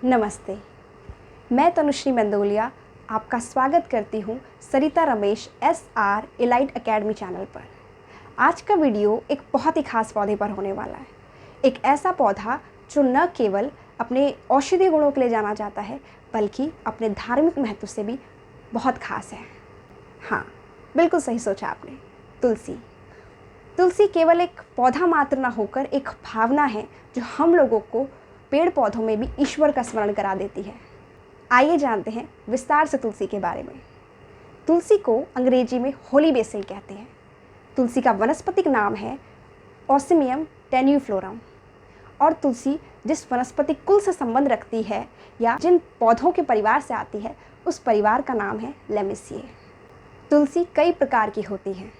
नमस्ते, मैं तनुश्री मंदोलिया आपका स्वागत करती हूँ Sarita Ramesh SR elite academy channel पर। आज का वीडियो एक बहुत ही खास पौधे पर होने वाला है। एक ऐसा पौधा जो न केवल अपने औषधीय गुणों के लिए जाना जाता है बल्कि अपने धार्मिक महत्व से भी बहुत खास है। हाँ, बिल्कुल सही सोचा आपने, तुलसी। तुलसी केवल एक पौधा मात्र न होकर एक भावना है जो हम लोगों को पेड़ पौधों में भी ईश्वर का स्मरण करा देती है। आइए जानते हैं विस्तार से तुलसी के बारे में। तुलसी को अंग्रेजी में होली बेसिल कहते हैं। तुलसी का वनस्पतिक नाम है ओसिमियम टेन्यूफ्लोरम और तुलसी जिस वनस्पति कुल से संबंध रखती है या जिन पौधों के परिवार से आती है उस परिवार का नाम है लेमिसिए। तुलसी कई प्रकार की होती हैं,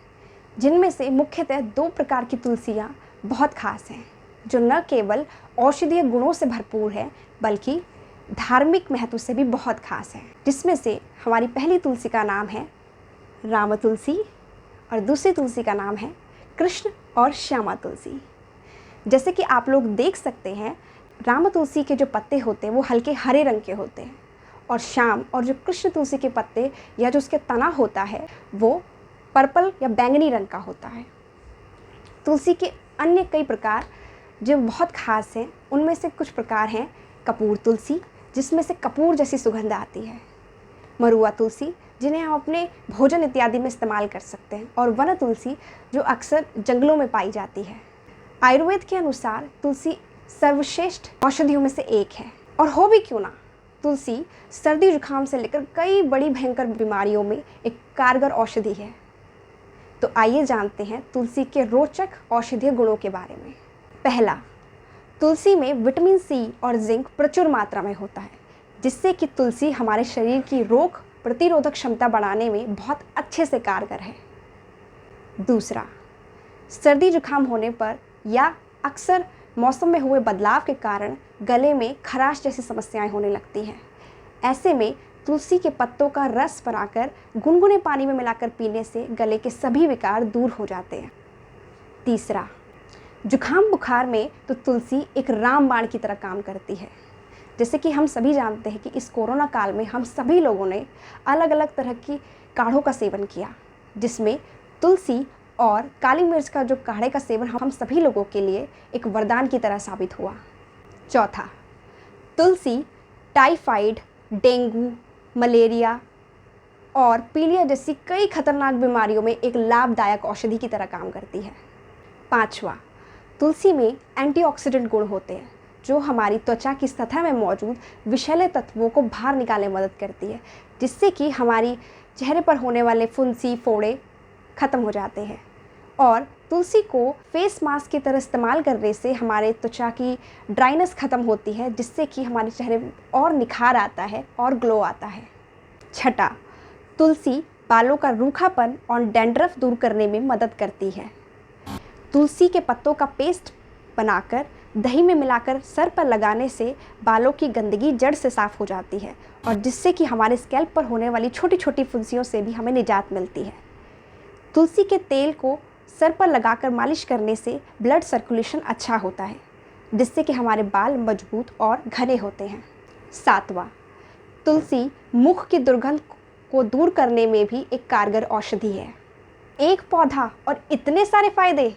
जिनमें से मुख्यतः 2 प्रकार की तुलसियाँ बहुत खास हैं जो न केवल औषधीय गुणों से भरपूर है बल्कि धार्मिक महत्व से भी बहुत खास है। जिसमें से हमारी पहली तुलसी का नाम है राम तुलसी और दूसरी तुलसी का नाम है कृष्ण और श्यामा तुलसी। जैसे कि आप लोग देख सकते हैं, राम तुलसी के जो पत्ते होते हैं वो हल्के हरे रंग के होते हैं और श्याम और जो कृष्ण तुलसी के पत्ते या जो उसके तना होता है वो पर्पल या बैंगनी रंग का होता है। तुलसी के अन्य कई प्रकार जो बहुत खास हैं, उनमें से कुछ प्रकार हैं कपूर तुलसी, जिसमें से कपूर जैसी सुगंध आती है, मरुआ तुलसी जिन्हें हम अपने भोजन इत्यादि में इस्तेमाल कर सकते हैं, और वन तुलसी जो अक्सर जंगलों में पाई जाती है। आयुर्वेद के अनुसार तुलसी सर्वश्रेष्ठ औषधियों में से एक है, और हो भी क्यों ना, तुलसी सर्दी जुकाम से लेकर कई बड़ी भयंकर बीमारियों में एक कारगर औषधि है। तो आइए जानते हैं तुलसी के रोचक औषधीय गुणों के बारे में। पहला, तुलसी में विटामिन सी और जिंक प्रचुर मात्रा में होता है, जिससे कि तुलसी हमारे शरीर की रोग प्रतिरोधक क्षमता बढ़ाने में बहुत अच्छे से कारगर है। दूसरा, सर्दी जुकाम होने पर या अक्सर मौसम में हुए बदलाव के कारण गले में खराश जैसी समस्याएं होने लगती हैं। ऐसे में तुलसी के पत्तों का रस बनाकर गुनगुने पानी में मिलाकर पीने से गले के सभी विकार दूर हो जाते हैं। तीसरा, जुकाम बुखार में तो तुलसी एक रामबाण की तरह काम करती है। जैसे कि हम सभी जानते हैं कि इस कोरोना काल में हम सभी लोगों ने अलग अलग तरह की काढ़ों का सेवन किया, जिसमें तुलसी और काली मिर्च का जो काढ़े का सेवन हम सभी लोगों के लिए एक वरदान की तरह साबित हुआ। चौथा, तुलसी टाइफाइड, डेंगू, मलेरिया और पीलिया जैसी कई खतरनाक बीमारियों में एक लाभदायक औषधि की तरह काम करती है। पांचवा, तुलसी में एंटीऑक्सीडेंट गुण होते हैं जो हमारी त्वचा की सतह में मौजूद विषैले तत्वों को बाहर निकालने में मदद करती है, जिससे कि हमारी चेहरे पर होने वाले फुंसी फोड़े खत्म हो जाते हैं। और तुलसी को फेस मास्क की तरह इस्तेमाल करने से हमारे त्वचा की ड्राइनेस खत्म होती है, जिससे कि हमारे चेहरे में और निखार आता है और ग्लो आता है। छठा, तुलसी बालों का रूखापन और डैंड्रफ दूर करने में मदद करती है। तुलसी के पत्तों का पेस्ट बनाकर दही में मिलाकर सर पर लगाने से बालों की गंदगी जड़ से साफ़ हो जाती है, और जिससे कि हमारे स्कैल्प पर होने वाली छोटी छोटी फुंसियों से भी हमें निजात मिलती है। तुलसी के तेल को सर पर लगाकर मालिश करने से ब्लड सर्कुलेशन अच्छा होता है, जिससे कि हमारे बाल मजबूत और घने होते हैं। सातवां, तुलसी मुख की दुर्गंध को दूर करने में भी एक कारगर औषधि है। एक पौधा और इतने सारे फायदे,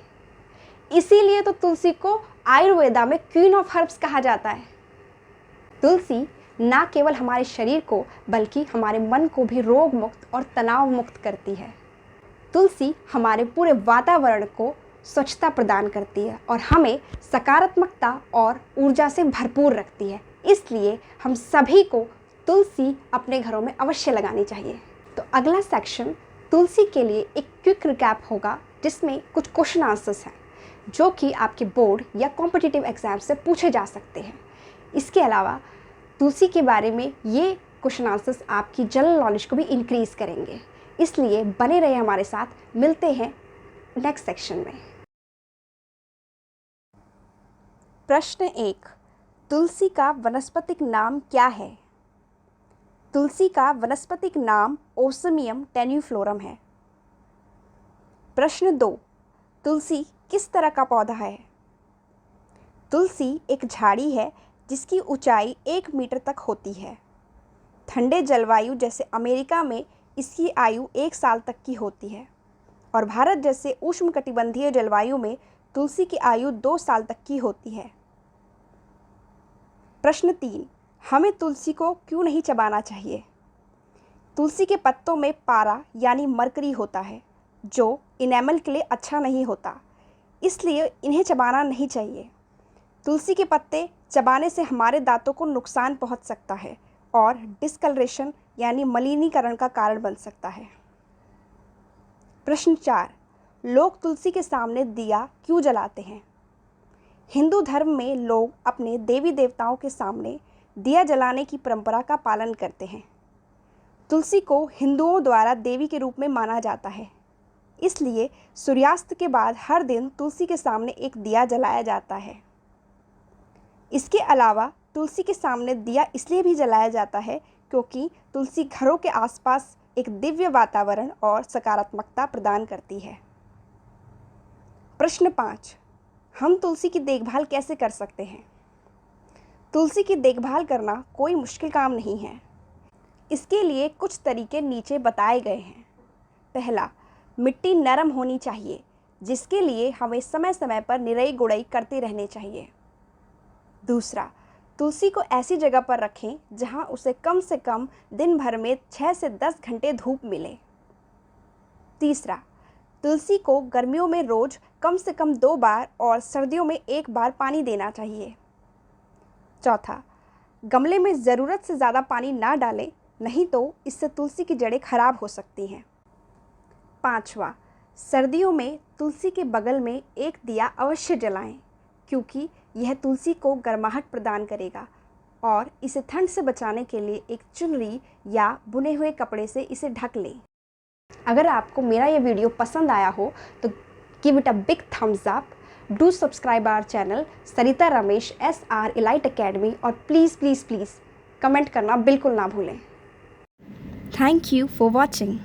इसीलिए तो तुलसी को आयुर्वेदा में क्वीन ऑफ हर्ब्स कहा जाता है। तुलसी न केवल हमारे शरीर को बल्कि हमारे मन को भी रोग मुक्त और तनाव मुक्त करती है। तुलसी हमारे पूरे वातावरण को स्वच्छता प्रदान करती है और हमें सकारात्मकता और ऊर्जा से भरपूर रखती है। इसलिए हम सभी को तुलसी अपने घरों में अवश्य लगानी चाहिए। तो अगला सेक्शन तुलसी के लिए एक क्विक रिकैप होगा, जिसमें कुछ क्वेश्चन आंसर्स हैं जो कि आपके बोर्ड या कॉम्पिटिटिव एग्जाम से पूछे जा सकते हैं। इसके अलावा तुलसी के बारे में ये क्वेश्चन आंसर्स आपकी जनरल नॉलेज को भी इंक्रीज़ करेंगे, इसलिए बने रहे हमारे साथ। मिलते हैं नेक्स्ट सेक्शन में। प्रश्न 1, तुलसी का वनस्पतिक नाम क्या है? तुलसी का वनस्पतिक नाम ओसिमियम टेन्यूफ्लोरम है। प्रश्न 2, तुलसी किस तरह का पौधा है? तुलसी एक झाड़ी है जिसकी ऊंचाई 1 मीटर तक होती है। ठंडे जलवायु जैसे अमेरिका में इसकी आयु 1 साल तक की होती है और भारत जैसे उष्णकटिबंधीय जलवायु में तुलसी की आयु 2 साल तक की होती है। प्रश्न 3, हमें तुलसी को क्यों नहीं चबाना चाहिए? तुलसी के पत्तों में पारा यानी मरकरी होता है जो इनेमल के लिए अच्छा नहीं होता, इसलिए इन्हें चबाना नहीं चाहिए। तुलसी के पत्ते चबाने से हमारे दांतों को नुकसान पहुंच सकता है और डिस्कलरेशन यानी मलिनीकरण का कारण बन सकता है। प्रश्न 4, लोग तुलसी के सामने दिया क्यों जलाते हैं? हिंदू धर्म में लोग अपने देवी देवताओं के सामने दिया जलाने की परंपरा का पालन करते हैं। तुलसी को हिंदुओं द्वारा देवी के रूप में माना जाता है, इसलिए सूर्यास्त के बाद हर दिन तुलसी के सामने एक दिया जलाया जाता है। इसके अलावा तुलसी के सामने दिया इसलिए भी जलाया जाता है क्योंकि तुलसी घरों के आसपास एक दिव्य वातावरण और सकारात्मकता प्रदान करती है। प्रश्न 5, हम तुलसी की देखभाल कैसे कर सकते हैं? तुलसी की देखभाल करना कोई मुश्किल काम नहीं है। इसके लिए कुछ तरीके नीचे बताए गए हैं। पहला, मिट्टी नरम होनी चाहिए, जिसके लिए हमें समय समय पर निराई गुड़ाई करते रहने चाहिए। दूसरा, तुलसी को ऐसी जगह पर रखें जहां उसे कम से कम दिन भर में 6 से 10 घंटे धूप मिले। तीसरा, तुलसी को गर्मियों में रोज कम से कम 2 बार और सर्दियों में 1 बार पानी देना चाहिए। चौथा, गमले में ज़रूरत से ज़्यादा पानी ना डालें, नहीं तो इससे तुलसी की जड़ें खराब हो सकती हैं। पांचवा, सर्दियों में तुलसी के बगल में एक दिया अवश्य जलाएं, क्योंकि यह तुलसी को गर्माहट प्रदान करेगा और इसे ठंड से बचाने के लिए एक चुनरी या बुने हुए कपड़े से इसे ढक लें। अगर आपको मेरा ये वीडियो पसंद आया हो तो give it a big thumbs up, do subscribe our channel Sarita Ramesh SR elite academy और प्लीज़ प्लीज़ प्लीज़ कमेंट करना बिल्कुल ना भूलें। Thank you for watching.